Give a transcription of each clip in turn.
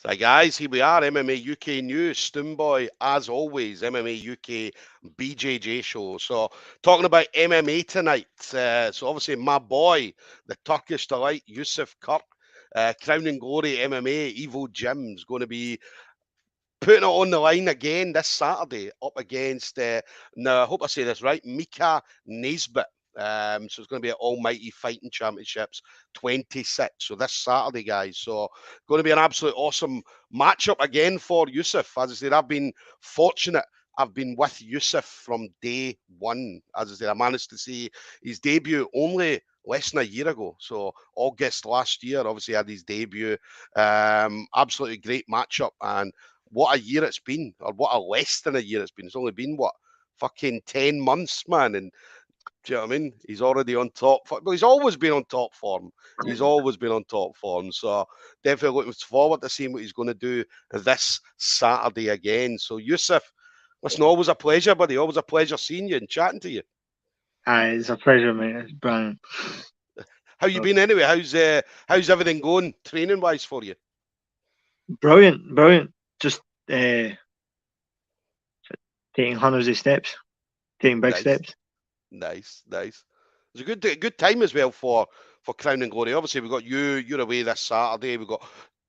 Right, guys, here we are, MMA UK News, Stoomboy, as always, MMA UK BJJ show. So, talking about MMA tonight. So, obviously, my boy, the Turkish delight, Yusuf Kirk, Crown and Glory MMA, Evo Gym, is going to be putting it on the line again this Saturday up against, now I hope I say this right, Micah Naisbet. So it's going to be at Almighty Fighting Championships 26. So this Saturday, guys. So going to be an absolute awesome matchup again for Yusuf. As I said, I've been fortunate. I've been with Yusuf from day one. As I said, I managed to see his debut only less than a year ago. So August last year, obviously had his debut. Absolutely great matchup. And what a year it's been, or what a less than a year it's been. It's only been, what, fucking 10 months, man. And do you know what I mean? He's already on top. Well, he's always been on top form. He's always been on top form. So definitely looking forward to seeing what he's going to do this Saturday again. So Yusuf, listen, always a pleasure, buddy. Always a pleasure seeing you and chatting to you. It's a pleasure, mate. It's brilliant. How you been anyway? How's everything going training wise for you? Brilliant. Just taking hundreds of steps, taking big steps. Nice. It's a good time as well for Crown and Glory. Obviously, we've got you're away this Saturday. We've got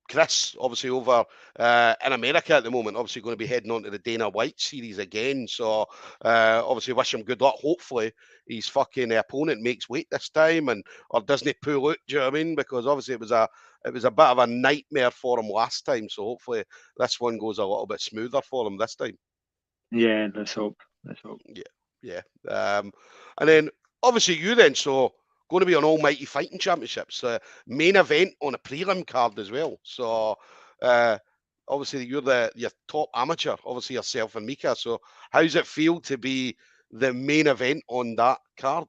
Chris, obviously, over in America at the moment, obviously going to be heading on to the Dana White series again. So, obviously, wish him good luck. Hopefully, his fucking opponent makes weight this time or doesn't pull out, do you know what I mean? Because obviously, it was a bit of a nightmare for him last time. So, hopefully, this one goes a little bit smoother for him this time. Yeah, let's hope. Yeah. And then, obviously, you then, so going to be on Almighty Fighting Championships, main event on a prelim card as well. So, obviously, you're your top amateur, obviously yourself and Micah. So, how does it feel to be the main event on that card?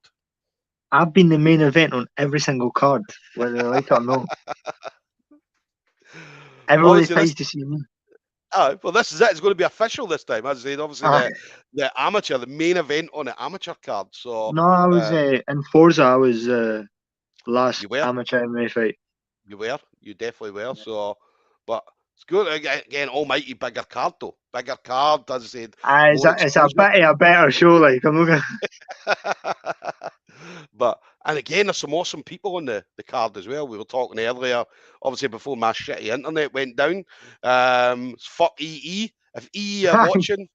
I've been the main event on every single card, whether they like it or not. Everybody tries to see me. Well, this is it. It's going to be official this time. As I said, obviously, the amateur, the main event on the amateur card. So no, I was in Forza. I was last amateur MMA fight. You definitely were. So, but it's good again. Almighty bigger card though. Bigger card, as I said. It's a bit of a better show. Like I'm looking. But and again, there's some awesome people on the card as well. We were talking earlier, obviously before my shitty internet went down. Fuck EE. If EE are watching,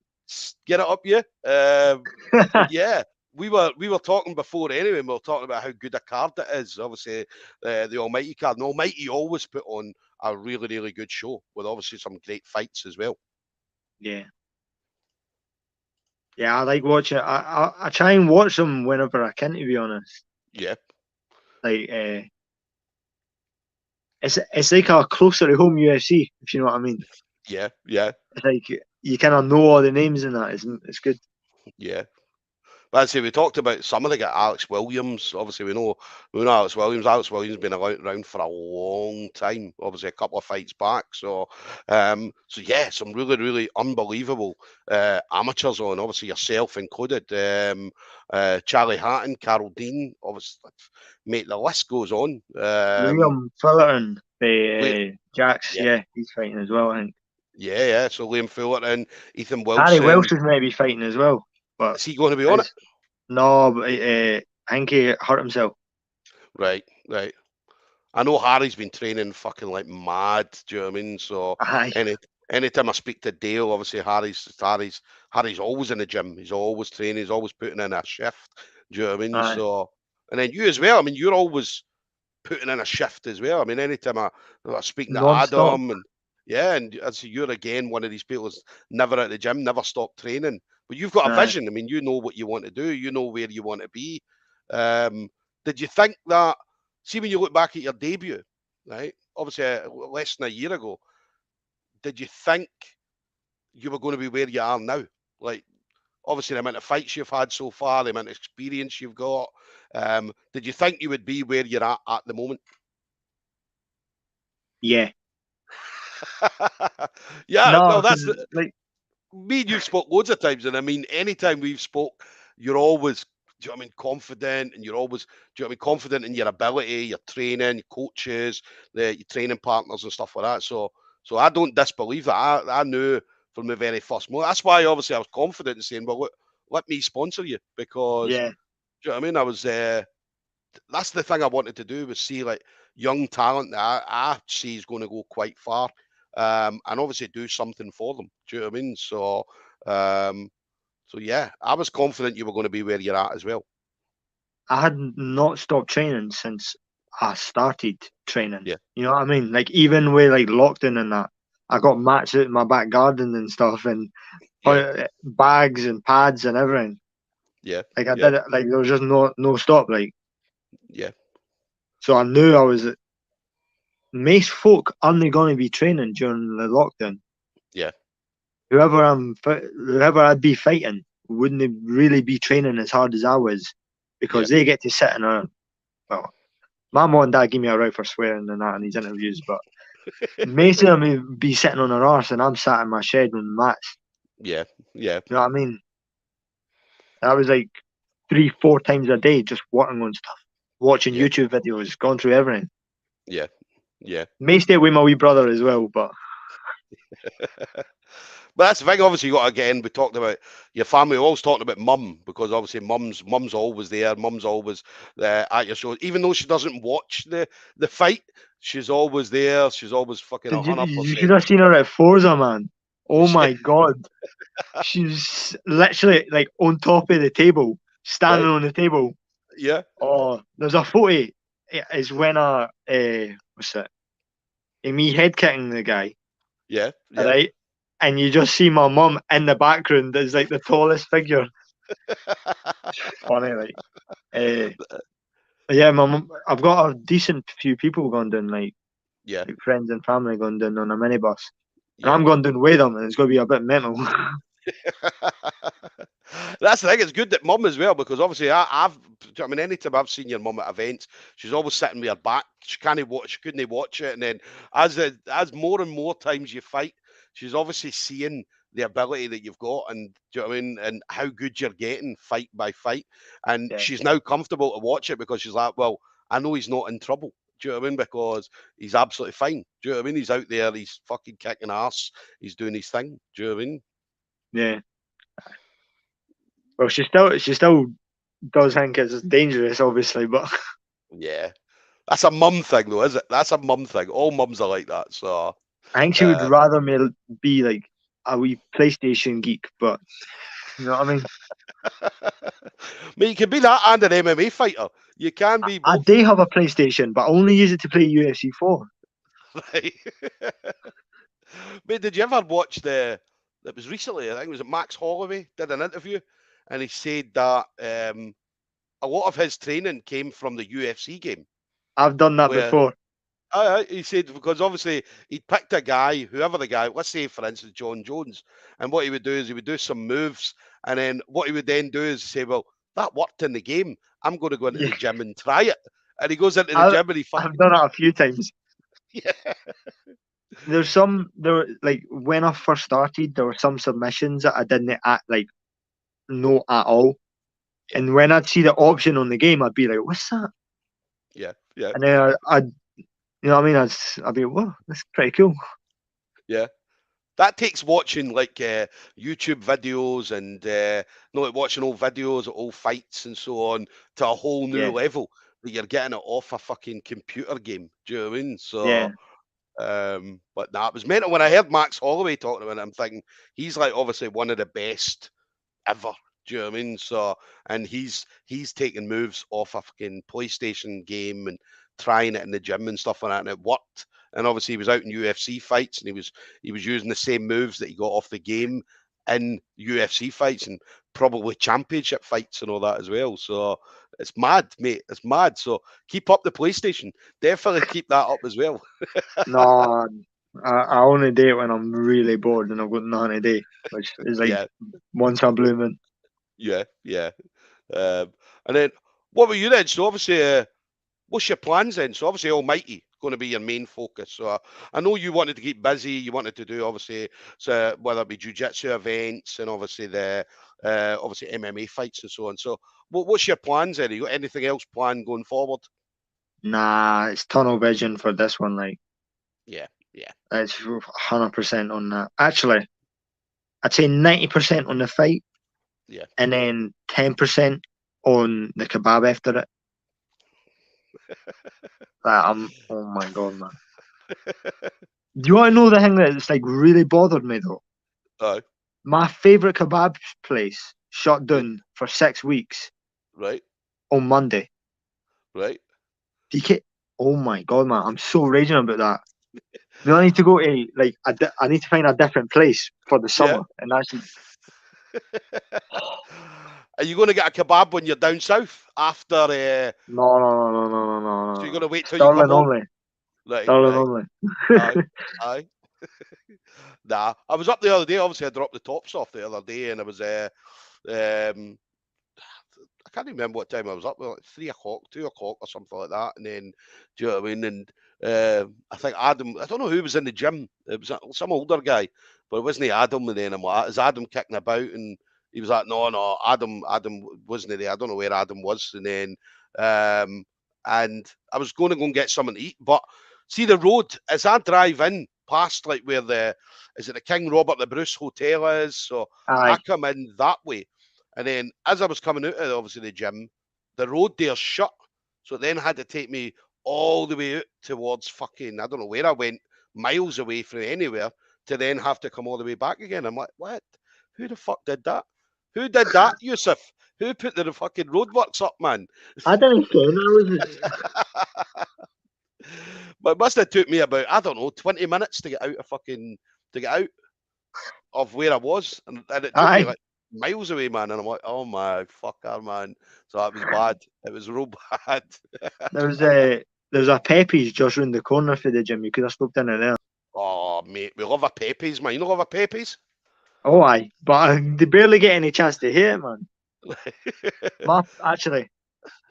get it up, you. Yeah. We were talking before anyway. We were talking about how good a card it is. Obviously, the Almighty card. And Almighty always put on a really, really good show with obviously some great fights as well. Yeah. Yeah, I like watching. I try and watch them whenever I can, to be honest. Yeah. Like it's like a closer to home UFC, if you know what I mean. Yeah. It's like you kind of know all the names in that. It's good. Yeah. But I'd say we talked about some of the guys. Alex Williams, obviously we know Alex Williams. Alex Williams has been around for a long time. Obviously a couple of fights back. So, yeah, some really, really unbelievable amateurs on. Obviously yourself included. Charlie Hatton, Carol Dean. Obviously, mate, the list goes on. Liam Fullerton, Jax. Yeah, he's fighting as well. I think. Yeah. So Liam Fullerton, Ethan Wilson. Harry Welsh is maybe fighting as well. But is he going to be on it? No, but I think he hurt himself. Right. I know Harry's been training fucking like mad. Do you know what I mean? So anytime I speak to Dale, obviously Harry's always in the gym. He's always training. He's always putting in a shift. Do you know what I mean? So, and then you as well. I mean, you're always putting in a shift as well. I mean, anytime I speak to Adam and as you're again one of these people that's never at the gym, never stop training. But you've got a vision. I mean, you know what you want to do. You know where you want to be. Did you think that? See, when you look back at your debut, right? Obviously, less than a year ago, did you think you were going to be where you are now? Like, obviously, the amount of fights you've had so far, the amount of experience you've got. Did you think you would be where you're at the moment? Yeah. Yeah. No, well, that's like me and you've spoke loads of times, and I mean, anytime we've spoke, you're always, do you know what I mean, confident, and you're always, do you know what I mean, confident in your ability, your training, your coaches, your training partners and stuff like that. So So I don't disbelieve that. I knew from the very first moment. That's why obviously I was confident in saying, well, look, let me sponsor you, because Yeah. do you know what I mean? I was that's the thing I wanted to do, was see like young talent that I see is going to go quite far, and obviously do something for them. Do you know what I mean? So yeah, I was confident you were going to be where you're at as well. I had not stopped training since I started training. Yeah. You know what I mean? Like even with like lockdown and that, I got mats out in my back garden and stuff, and Yeah. bags and pads and everything. Yeah. Like I Yeah. did it. Like there was just no stop. Like Yeah. so, I knew I was. Most folk only going to be training during the lockdown. Yeah. Whoever I'd be fighting wouldn't really be training as hard as I was, because Yeah. they get to sit in a. Well, my mom and dad give me a right for swearing and that in these interviews, but most of them would be sitting on their arse and I'm sat in my shed on the mats. Yeah. Yeah. You know what I mean? I was like 3-4 times a day just working on stuff, watching Yeah. YouTube videos, going through everything. Yeah. Yeah. May stay with my wee brother as well, but But that's the thing. Obviously, you got, again, we talked about your family. We're always talking about mum, because obviously mum's always there. Mum's always at your show, even though she doesn't watch the fight. She's always there. She's always fucking you 100%. should have seen her at Forza, man. Oh my god, she's literally like on top of the table, standing Right? on the table. Yeah. Oh, there's a photo. It's when what's it? Me head kicking the guy, Yeah. Yeah. right? And you just see my mum in the background as like the tallest figure. Funny, like, yeah, my mum. I've got a decent few people going down, like Yeah. friends and family going down on a minibus, and Yeah. I'm going down with them, and it's going to be a bit mental. That's the thing. It's good that mum as well, because obviously I mean, anytime I've seen your mum at events, she's always sitting with her back. She can't watch. She couldn't watch it, and then as more and more times you fight, she's obviously seeing the ability that you've got, and do you know what I mean, and how good you're getting fight by fight, and Yeah, she's now comfortable to watch it, because she's like, well, I know he's not in trouble. Do you know what I mean? Because he's absolutely fine. Do you know what I mean? He's out there. He's fucking kicking ass. He's doing his thing. Do you know what I mean? yeah. Well, she still does think it's dangerous, obviously, but Yeah. That's a mum thing, though, is it? That's a mum thing. All mums are like that. So, I think she would uh, rather me be like a wee PlayStation geek. But you know what I mean? mate, you can be that and an MMA fighter. You can be I both. do have a PlayStation, but I only use it to play UFC 4. Right? Mate, did you ever watch that was recently, I think it was Max Holloway did an interview, and he said that a lot of his training came from the UFC game, I've done that where before. he said, because obviously he'd picked a guy, whoever the guy, let's say for instance John Jones, and what he would do is he would do some moves, and then what he would then do is say, well, that worked in the game. I'm going to go into Yeah, the gym and try it. And he goes into the gym and he I've fucking done it a few times. yeah, There like when I first started, there were some submissions that I didn't know at all. yeah, And when I'd see the option on the game, I'd be like, "What's that?" yeah, yeah, And then I'd you know what I mean? I'd be, "Whoa, that's pretty cool." yeah. That takes watching like YouTube videos and like watching old videos of old fights and so on to a whole new Yeah, level that you're getting it off a fucking computer game. Do you know what I mean? yeah. So but nah, it was mental when I heard Max Holloway talking about it. I'm thinking he's like obviously one of the best ever. Do you know what I mean? So, and he's taking moves off a fucking PlayStation game and trying it in the gym and stuff like that, and it worked. And obviously, he was out in UFC fights, and he was using the same moves that he got off the game in UFC fights and probably championship fights and all that as well. So it's mad, mate. It's mad. So keep up the PlayStation. Definitely keep that up as well. No, I only do it when I'm really bored and I've got nothing to do, which is like Yeah, once a blue moon. yeah, yeah. And then what about you then? So obviously. What's your plans then? So obviously Almighty going to be your main focus. So I know you wanted to keep busy. You wanted to do obviously so whether it be jiu-jitsu events and obviously the obviously MMA fights and so on. So what's your plans then? You got anything else planned going forward? Nah, it's tunnel vision for this one. Like, Yeah, Yeah. It's 100% on that. Actually, I'd say 90% on the fight, Yeah. and then 10% on the kebab after it. Oh my god, man. Do you want to know the thing that's like really bothered me though? Aye. My favourite kebab place shut Yeah. down for 6 weeks Right. on Monday. Right. DK, oh my god, man, I'm so raging about that. Do I need to go to like I need to find a different place for the Yeah. summer, and actually, Are you going to get a kebab when you're down south after? no, no, no, no, no, no, no, So you're going no. to wait till you come Sterling home? only, Right. Sterling Right. only. Aye. Aye. Nah. I was up the other day. Obviously, I dropped the tops off the other day, and I was um, I can't remember what time I was up. Like 3 o'clock, 2 o'clock, or something like that. And then, do you know what I mean? And I think Adam. I don't know who was in the gym. It was some older guy, but it wasn't Adam. And then I'm like, is Adam kicking about? And he was like, no, Adam wasn't there. I don't know where Adam was. And then, and I was going to go and get something to eat, but see the road as I drive in past like where is it the King Robert the Bruce Hotel is? So I Aye, come in that way. And then as I was coming out of obviously the gym, the road there's shut. So it then had to take me all the way out towards fucking, I don't know where I went, miles away from anywhere, to then have to come all the way back again. I'm like, what? Who the fuck did that? Who did that, Yusuf? Who put the fucking roadworks up, man? I didn't say But it must have took me about, I don't know, 20 minutes to get out of where I was. And it took me Aye, like miles away, man. And I'm like, oh my fucker, man. So that was bad. It was real bad. there's a Pepe's just round the corner for the gym. You could have stopped in there. Oh, mate, we love our Pepe's, man. You know love our Pepe's? Oh, aye, but they barely get any chance to hit it, man. Actually,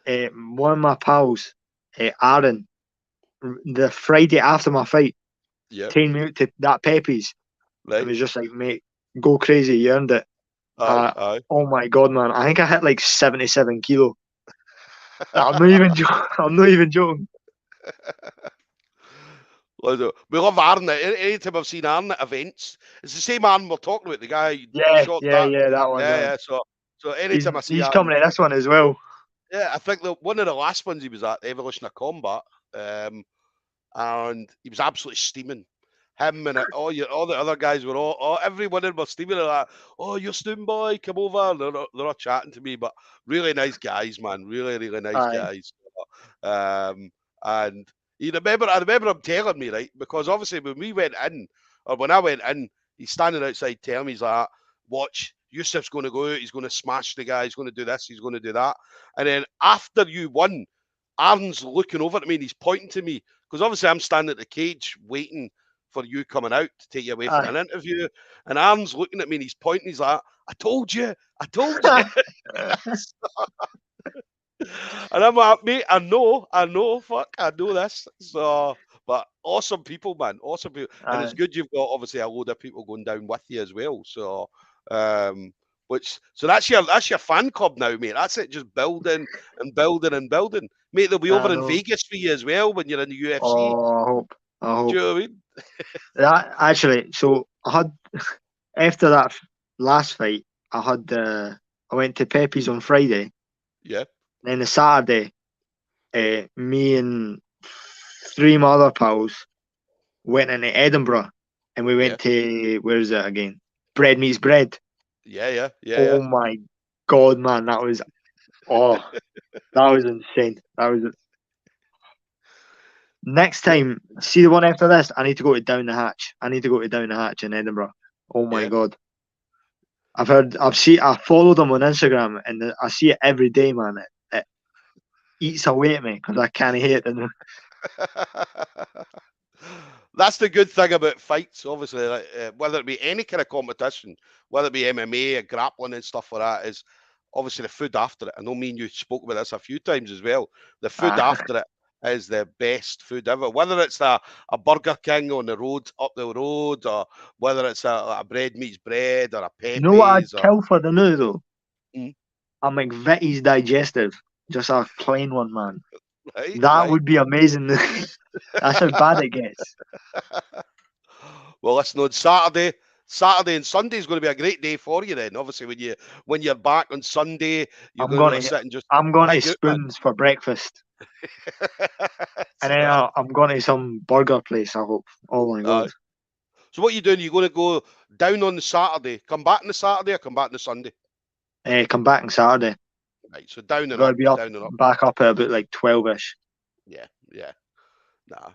one of my pals, Aaron, the Friday after my fight, Yeah, taken me out to that Pepe's. And right. was just like, mate, go crazy, you earned it. Aye, aye. Oh my god, man! I think I hit like 77 kilo. I'm not even joking. I'm not even joking. We love Aaron. Anytime I've seen Aaron at events, it's the same Aaron we're talking about, the guy who Yeah, shot yeah, that. yeah, that one. Yeah, yeah. So anytime I see He's Aaron, coming to this one as well. yeah, I think one of the last ones he was at, the Evolution of Combat, and he was absolutely steaming. Him and all the other guys were every one of them were steaming like, oh, you're Stoomboy, come over. They're all chatting to me, but really nice guys, man. Really, really nice Aye, guys. And I remember him telling me, right, because obviously when I went in, he's standing outside telling me, he's like, watch, Yusuf's going to go out, he's going to smash the guy, he's going to do this, he's going to do that. And then after you won, Aaron's looking over at me and he's pointing to me, because obviously I'm standing at the cage waiting for you coming out to take you away from aye. an interview. And Aaron's looking at me and he's pointing, he's like, I told you. And I'm like, mate, I know, fuck, I know this. So, but awesome people, man, awesome people. And it's good you've got obviously a load of people going down with you as well. So, so that's your fan club now, mate. That's it, just building and building and building. Mate, they'll be over in Vegas for you as well when you're in the UFC. Oh, I hope. Do you know what I mean? That actually, so I had after that last fight, I went to Pepe's on Friday. Yeah. Then the Saturday, me and three of my other pals went into Edinburgh, and we went to, where is it again? Bread Meets Bread. Yeah. Oh my god, man, that was insane. That was next time. See the one after this. I need to go to Down the Hatch. I need to go to Down the Hatch in Edinburgh. Oh my god. I followed them on Instagram, and I see it every day, man. It eats away at me because I can't hate it. That's the good thing about fights, obviously, like, whether it be any kind of competition, whether it be MMA or grappling and stuff like that, is obviously the food after it. I know me and you spoke about this a few times as well. The food after it is the best food ever. Whether it's a Burger King on the road, up the road, or whether it's a Bread Meets Bread or a Pepe's. You know what I'd kill for the new though? Mm. A McVitie's digestive. Just a plain one, man. Right, that would be amazing. That's how bad it gets. Well, listen, on Saturday and Sunday is going to be a great day for you. Then, obviously, when you're back on Sunday, you're going to sit and just I'm going to hang out, man. Spoons for breakfast, and then I'm going to some burger place. I hope. Oh my god. So what are you doing? You're going to go down on the Saturday, come back on the Saturday, or come back on the Sunday? Come back on Saturday. Right, so down and Gotta up, be up, down and up. back up at about like 12ish. Yeah. Nah.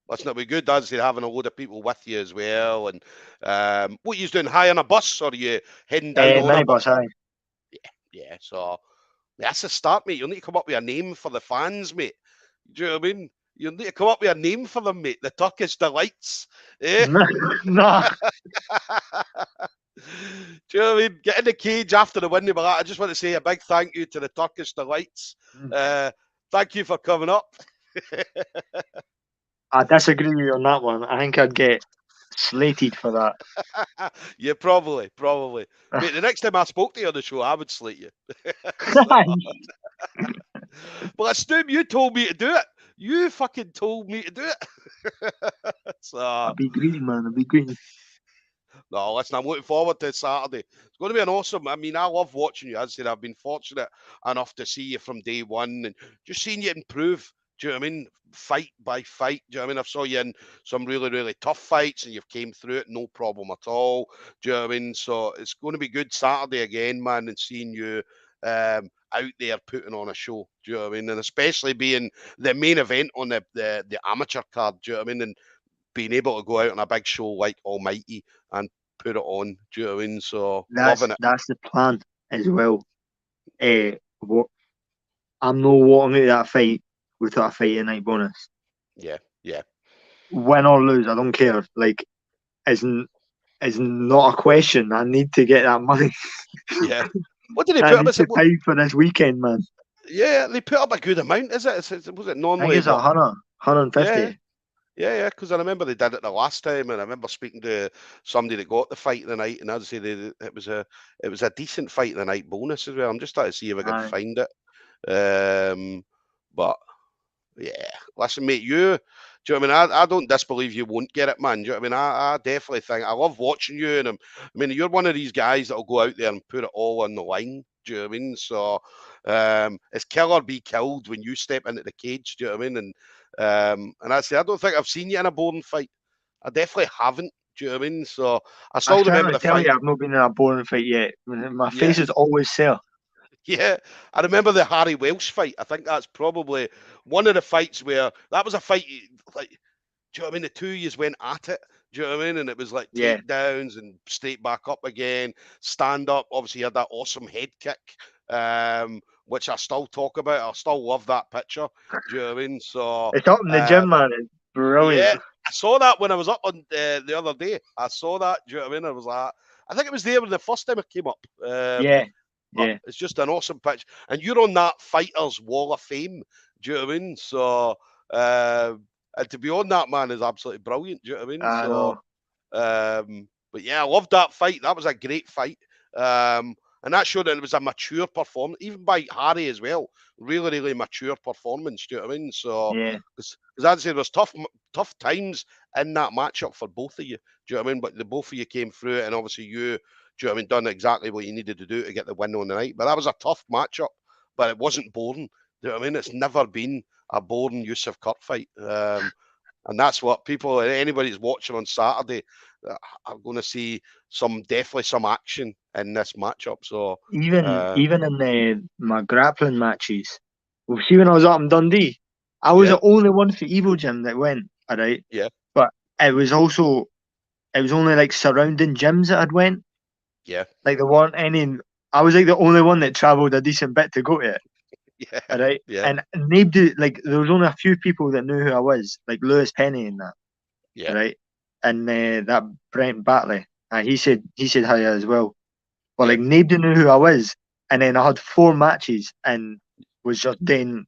Listen, it'll be good, as they're having a load of people with you as well. And what are you doing? High on a bus, or are you heading down on a bus? Aye. Yeah. So that's a start, mate. You'll need to come up with a name for the fans, mate. Do you know what I mean? You'll need to come up with a name for them, mate. The Turkish Delights. Eh? Nah. Do you know what I mean? Get in the cage after the win. I just want to say a big thank you to the Turkish Delights. Thank you for coming up. I disagree with you on that one. I think I'd get slated for that. Yeah, probably. Mate, the next time I spoke to you on the show, I would slate you. But Stu, you told me to do it. You fucking told me to do it. So, I'll be greedy, man. I'll be greedy. No, listen, I'm looking forward to Saturday. It's going to be an awesome. I mean, I love watching you. As I said, I've been fortunate enough to see you from day one and just seeing you improve. Do you know what I mean? Fight by fight. Do you know what I mean? I've saw you in some really, really tough fights and you've came through it, no problem at all. Do you know what I mean? So it's going to be good Saturday again, man, and seeing you out there putting on a show. Do you know what I mean? And especially being the main event on the amateur card. Do you know what I mean? And being able to go out on a big show like Almighty and put it on. Do you know what I mean? So loving it. That's the plan as well. I'm not walking out that fight without a fight night bonus. Yeah. Win or lose, I don't care. Like, isn't not a question. I need to get that money. Yeah. What did they put up? To pay for this weekend, man. Yeah, they put up a good amount, is it? Was it normally? I think it's 150. Yeah, because I remember they did it the last time, and I remember speaking to somebody that got the fight of the night, and I'd say it was a decent fight of the night bonus as well. I'm just trying to see if I can find it. But yeah, listen, mate, do you know what I mean? I don't disbelieve you won't get it, man. Do you know what I mean? I definitely think I love watching you, and I mean, you're one of these guys that'll go out there and put it all on the line. Do you know what I mean? So it's kill or be killed when you step into the cage. Do you know what I mean? And I say I don't think I've seen you in a boring fight. I definitely haven't. Do you know what I mean? So I still remember the fight. I've not been in a boring fight yet. My face is always there. Yeah, I remember the Harry Welsh fight. I think that's probably one of the fights where that was a fight. Like, do you know what I mean? The two years went at it. Do you know what I mean? And it was like takedowns and straight back up again, stand up. Obviously, you had that awesome head kick, which I still talk about. I still love that picture. Do you know what I mean? So it's up in the gym, man. It's brilliant. Yeah, I saw that when I was up on the other day. I saw that. Do you know what I mean? I was like, I think it was there when the first time it came up. Yeah. It's just an awesome pitch. And you're on that Fighters Wall of Fame. Do you know what I mean? So, and to be on that, man, is absolutely brilliant. Do you know what I mean? But yeah, I loved that fight. That was a great fight. And that showed that it was a mature performance, even by Harry as well. Really, really mature performance. Do you know what I mean? So, because I'd say there was tough times in that matchup for both of you. Do you know what I mean? But the both of you came through it, and obviously you, do you know what I mean, done exactly what you needed to do to get the win on the night. But that was a tough matchup, but it wasn't boring. Do you know what I mean? It's never been a boring Yusuf Kurt fight. And that's what people, anybody that's watching on Saturday, are going to see definitely some action in this matchup. So even in my grappling matches, well, see when I was up in Dundee, I was the only one for Evo Gym that went. All right. Yeah. But it was only like surrounding gyms that I'd went. Yeah. Like there weren't any. I was like the only one that travelled a decent bit to go to it. Yeah. All right. Yeah. And nobody, like, there was only a few people that knew who I was, like Lewis Penny and that. Yeah. Right. And that Brent Batley, he said hi as well. But like nobody knew who I was. And then I had 4 matches and was just doing.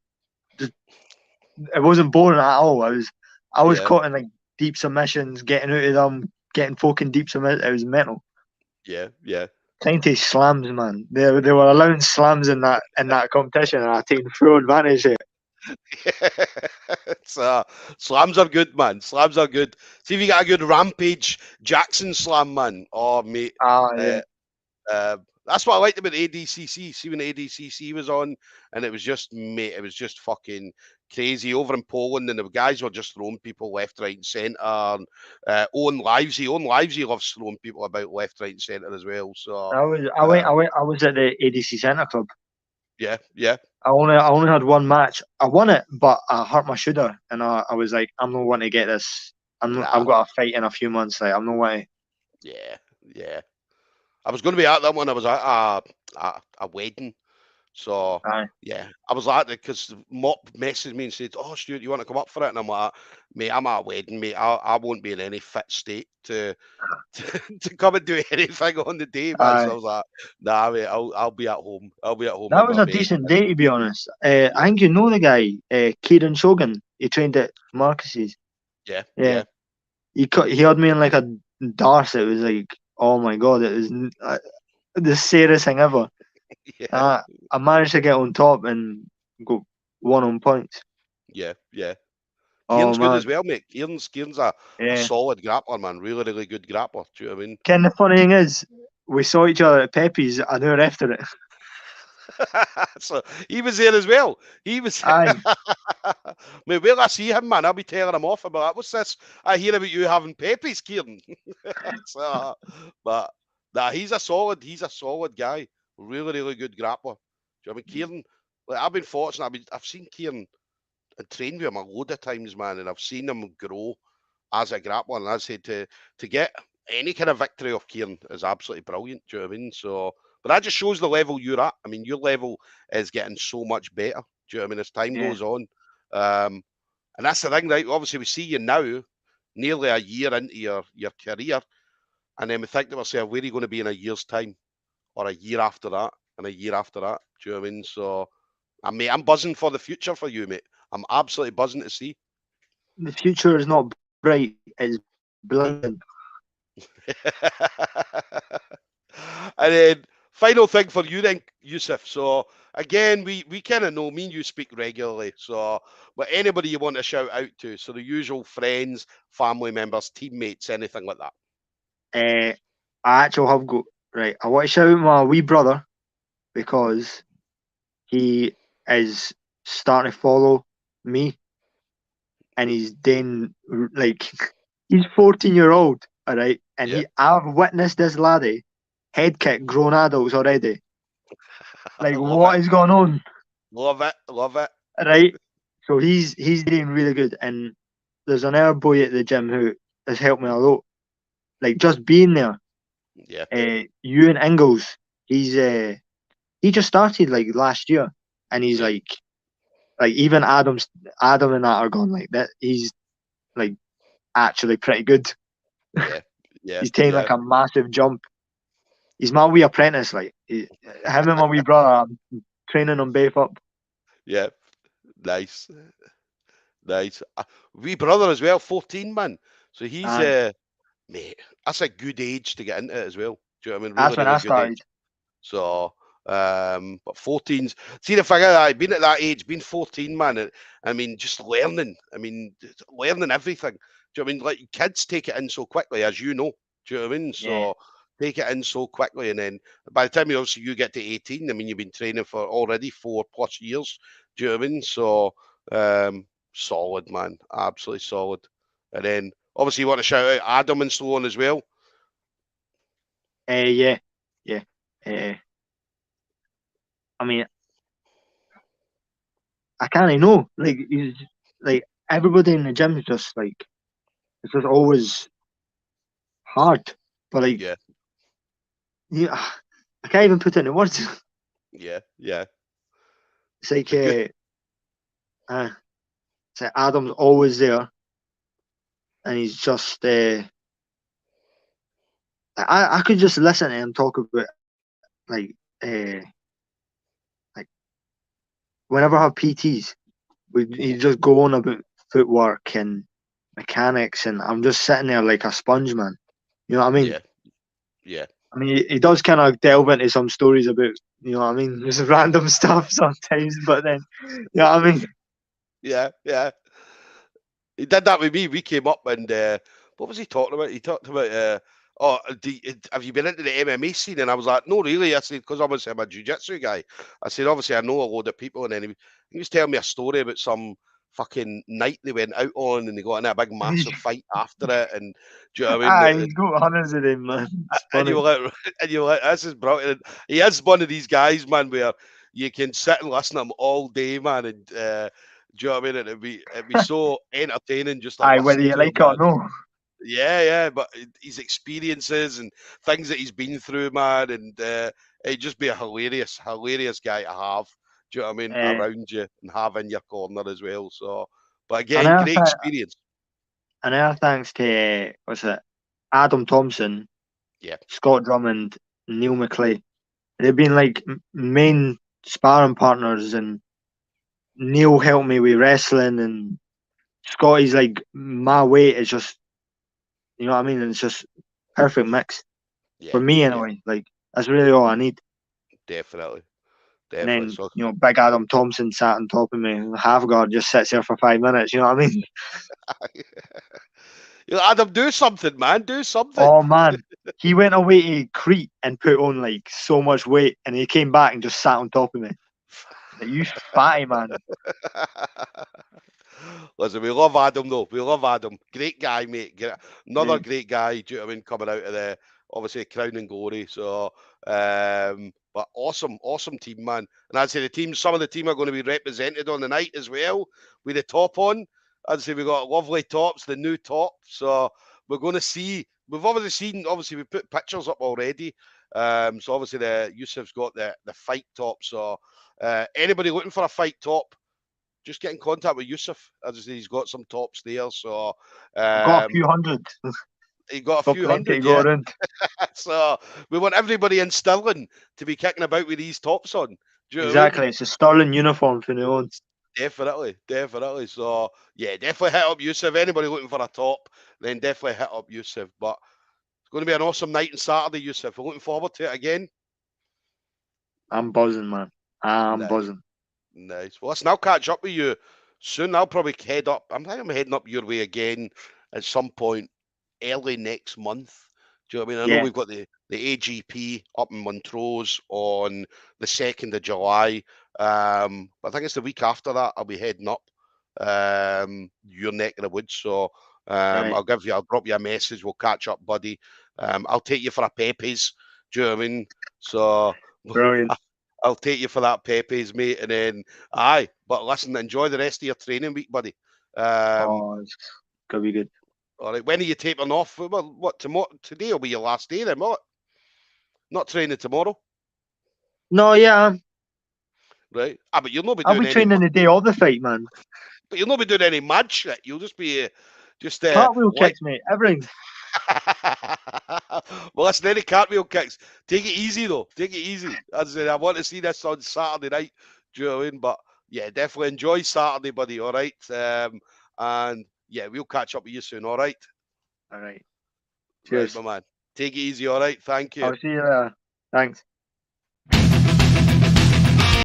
It wasn't boring at all. I was caught in like deep submissions, getting out of them, getting folk in deep submissions. It was mental. Yeah. Yeah. Trying to slams, man. They were allowing slams in that competition, and I taken full advantage of it. It's, slams are good, man. Slams are good. See if you got a good Rampage Jackson slam, man. Oh, mate. Ah, Uh, yeah. that's what I liked about ADCC. See when ADCC was on, and it was just, mate, it was just fucking crazy over in Poland, and the guys were just throwing people left, right, and centre. And, Owen Livesey loves throwing people about left, right, and centre as well. So, I was at the ADC Centre Club. yeah, yeah. I only had one match. I won it, but I hurt my shoulder, and I was like, I'm not want to get this. Nah, I've got a fight in a few months. Like, I'm not want to. yeah, yeah. I was going to be at that one. I was at a wedding. So, Aye. yeah, I was like that because Mop messaged me and said, "Oh, Stuart, you want to come up for it?" And I'm like, "Mate, I'm at a wedding, mate. I won't be in any fit state to to come and do anything on the day, man." So I Aye. was like, "Nah, mate, I'll be at home. I'll be at home That in was my a bed." decent day, to be honest. Yeah, I think you know the guy, Kieran Shogun. He trained at Marcus's. yeah, Yeah. yeah, He had me in like a dart. It was like, oh my god, it was the serious thing ever. yeah, I managed to get on top and go 1 on points. yeah, yeah. Oh Kieran's good as man, well, mate. Kieran's a yeah. solid grappler, man. Really, really good grappler. Do you know what I mean? Ken, the funny thing is, we saw each other at Pepe's an hour after it. So he was there as well. He was. Aye, Mate, where I see him, man, I'll be telling him off about what's this? I hear about you having Pepe's, Kieran. So, but nah, he's a solid guy. Really, really good grappler. Do you know what I mean? Kieran, like, I've been fortunate. I've seen Kieran and trained with him a load of times, man, and I've seen him grow as a grappler. And I said to get any kind of victory off Kieran is absolutely brilliant. Do you know what I mean? So, but that just shows the level you're at. I mean, your level is getting so much better. Do you know what I mean? As time yeah. goes on, and that's the thing, right? Obviously, we see you now, nearly a year into your career, and then we think to ourselves, where are you going to be in a year's time, or a year after that, and a year after that? Do you know what I mean? So, I'm buzzing for the future for you, mate. I'm absolutely buzzing to see. The future is not bright; it's brilliant. And then final thing for you then, Yusuf. So again, we kind of know me and you speak regularly. So, but anybody you want to shout out to, so the usual friends, family members, teammates, anything like that. I actually have got right. I want to shout out my wee brother because he is starting to follow me, and he's doing like he's 14-year-old, all right, and Yeah. I've witnessed this laddie head kick grown adults already. Like, Love what it. is going on? Love it. Love it. Right? So he's doing really good, and there's an air boy at the gym who has helped me a lot. Like, just being there. Yeah. Ewan Ingalls, he just started like last year, and he's Yeah. like even Adam and that are gone like that. He's like actually pretty good. Yeah. Yeah. He's taking Yeah. like a massive jump. He's my wee apprentice. Like him and my wee brother, I'm training them both up. Yeah. Nice. Nice. Wee brother as well, 14, man. So he's Aye, mate, that's a good age to get into it as well. Do you know what I mean? Really, that's when I really good started. age. So, but 14's, see the figure, I've been at that age, been 14, man. I mean, just learning. I mean, learning everything. Do you know what I mean? Like kids take it in so quickly, as you know. Do you know what I mean? Yeah, So take it in so quickly, and then by the time you get to 18, I mean, you've been training for already 4+ years. Do you know what I mean? So, solid, man, absolutely solid. And then obviously you want to shout out Adam and so on as well. yeah, yeah. Uh, I mean, I can't know. Like he's like everybody in the gym is just like it's just always hard, but like Yeah, yeah, I can't even put it into words. yeah, yeah. It's like It's a good. uh, it's like Adam's always there, and he's just I could just listen to him talk about like like whenever I have PTs, he just go on about footwork and mechanics, and I'm just sitting there like a sponge, man. You know what I mean? Yeah, yeah, I mean, he does kind of delve into some stories about, you know what I mean, just random stuff sometimes, but then, you know what I mean? Yeah, yeah. He did that with me. We came up and what was he talking about? He talked about oh, have you been into the MMA scene? And I was like, no, really. I said, because obviously I'm a jiu-jitsu guy. I said, obviously I know a load of people. And then he was telling me a story about some fucking night they went out on and they got in a big massive fight after it. And do you know what I mean? He's got hundreds of them, man. It's And funny. you were like, and you were like, this is brilliant. He is one of these guys, man, where you can sit and listen to him all day, man, and do you know what I mean? And it'd be so entertaining just to Whether listen you to like him, it or man. no. Yeah, yeah, but his experiences and things that he's been through, man, and it'd just be a hilarious guy to have. Do you know what I mean? Around you and have in your corner as well. So, but again, great experience. And thanks to what's it, Adam Thompson, Yeah, Scott Drummond, Neil McClay. They've been like main sparring partners, and Neil helped me with wrestling, and Scotty's like my weight is just, you know what I mean? And it's just perfect mix for me anyway. Like that's really all I need. Definitely. And then So, big Adam Thompson sat on top of me. Half guard just sits there for 5 minutes. You know what I mean? Adam, do something, man. Do something. Oh man, he went away to Crete and put on like so much weight, and he came back and just sat on top of me. Like, you fatty man. Listen, we love Adam though. We love Adam. Great guy, mate. Another great guy. Do you know what I mean? Coming out of the obviously Crown and Glory. So, but awesome team, man. And I'd say the team, some of the team are going to be represented on the night as well with the top on. I'd say we got lovely tops, the new top. So we're going to see. We've obviously seen. Obviously, we put pictures up already. So obviously the Yusuf's got the fight top. So anybody looking for a fight top, just get in contact with Yusuf. As I say, he's got some tops there. So Got a few hundred. He got a few hundred, yeah. So we want everybody in Stirling to be kicking about with these tops on. Do you know what I mean? It's a Stirling uniform for the own. Definitely. So yeah, definitely hit up Yusuf. Anybody looking for a top, then definitely hit up Yusuf. But it's going to be an awesome night on Saturday, Yusuf. We're looking forward to it again. I'm buzzing, man. I'm buzzing. Nice. Well, listen, I'll catch up with you soon. I'll probably head up. I think I'm heading up your way again at some point early next month. Do you know what I mean? I know we've got the AGP up in Montrose on the 2nd of July. But I think it's the week after that I'll be heading up your neck of the woods. So I'll drop you a message. We'll catch up, buddy. I'll take you for a Pepe's. Do you know what I mean? So brilliant. I'll take you for that Pepe's, mate. And then but listen, enjoy the rest of your training week, buddy. It's gonna be good. All right, when are you tapering off? Well, what, tomorrow? Today will be your last day then, what? Not training tomorrow? No, yeah. Right. But you'll not be doing I'll be training the day of the fight, man. But you'll not be doing any mad shit. You'll just be cartwheel kicks, mate. Everything. Well, listen, any cartwheel kicks. Take it easy though. Take it easy. As I said, I want to see this on Saturday night. Do you know what I mean? But yeah, definitely enjoy Saturday, buddy. All right. And yeah, we'll catch up with you soon. All right. All right. Cheers, right, my man. Take it easy. All right. Thank you. I'll see you there. Thanks.